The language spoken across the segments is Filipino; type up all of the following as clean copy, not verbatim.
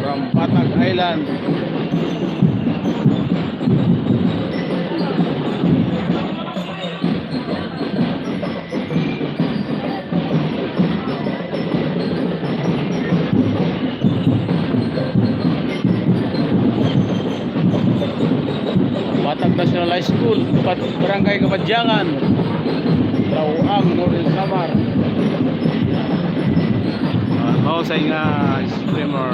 from Patag Island. Patag National High School, Barangay Kapadyangan, Lauang, Northern Samar. Husay nga streamer.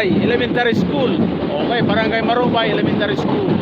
Marubay Elementary School. Okay, Barangay Marubay Elementary School.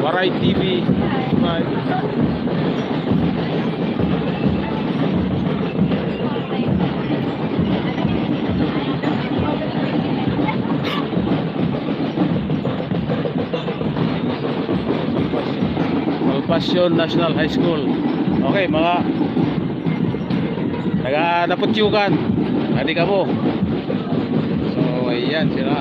Waray TV. Malpasyon National High School. Okay, mga naputyukan. Adi ka mo. So, ayan sila.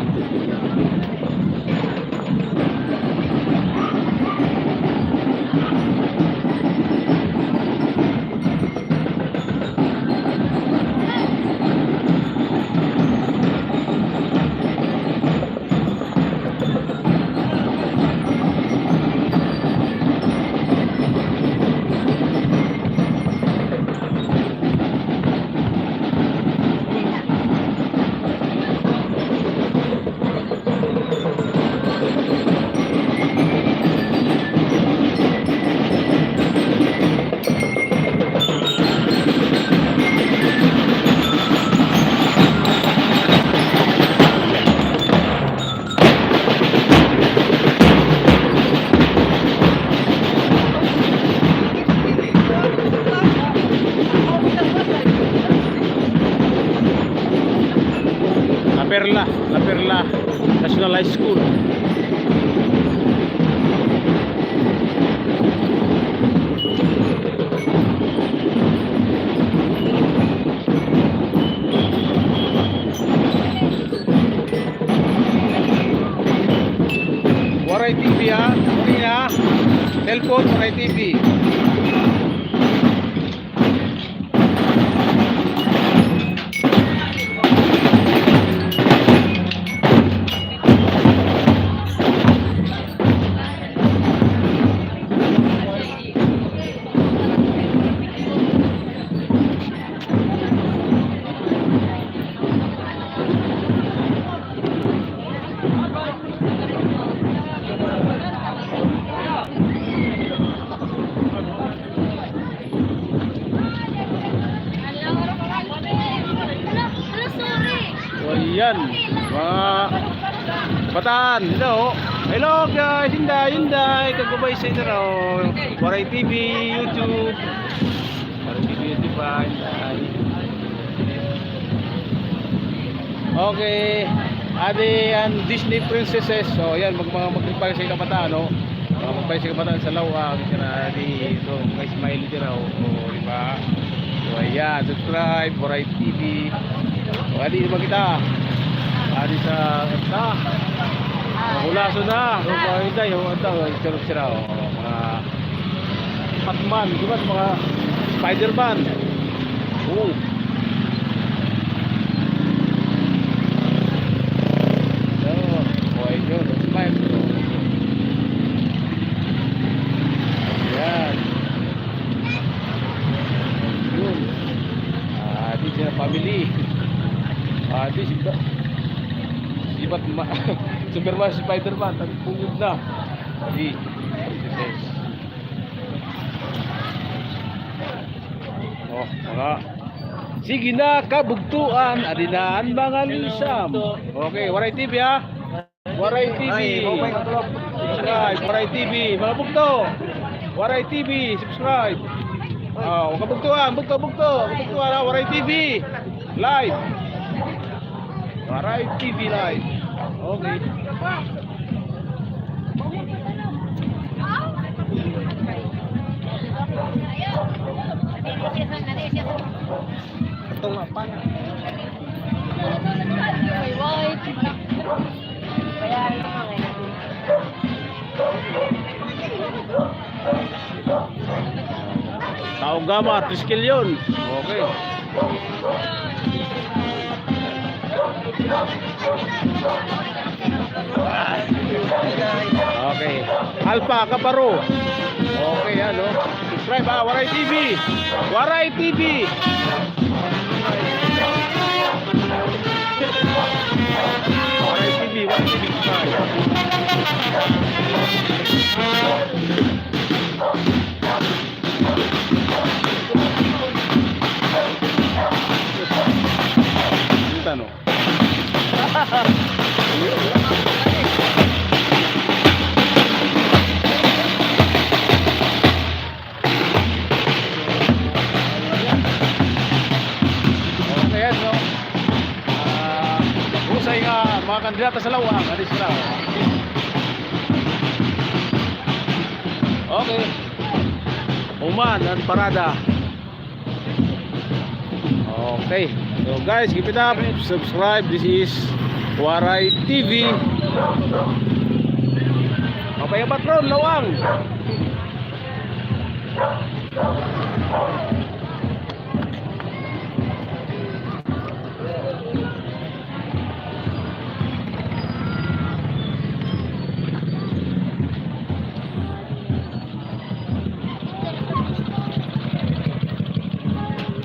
La Perla National High School. Waray TV ha. Hindi ha. Cellphone, Waray TV. So yan, mga bataan, hello guys, Hinday, kagubay sa inyo raw, Waray TV, YouTube, Waray TV, YouTube ba, Hinday. Okay, adi and Disney princesses, so yan, magpapay sa kabataan, magpapay sa kabataan sa lawang, sana di, so mga smile din raw, diba? So ayan, subscribe, Waray TV. So, adi naman kita. Adi sa ulaso na. So, hindi yung sira mga Batman, di ba? Mga Spider-Man. Oh. So, boy, yun. Smile. So. Ayan. Yun. Adi sila family. Di si Batman, Superman, Spider-Man, tagpungod na. Di, mga sige na kabugtuan, adinaan mga lisam. Okay, Waray TV ha. Waray TV. Subscribe, Waray TV. Mga bugto. Waray TV, subscribe. Kabugtuan, bugtuan ha, Waray TV. Live. Waray TV live. Okay. Itong apa? Taong gama, 3 kilyon. Okay. Okay. Alpha Kaparo. Okay, ano? Subscribe Waray TV. Waray TV. Waray TV, Waray TV. Ano? Usay nga mga kandidata sa lawang, adis sila. Okay. Uman ang parada. Okay. So guys, keep it up, subscribe. This is Waray TV. Papaya patron, lawang.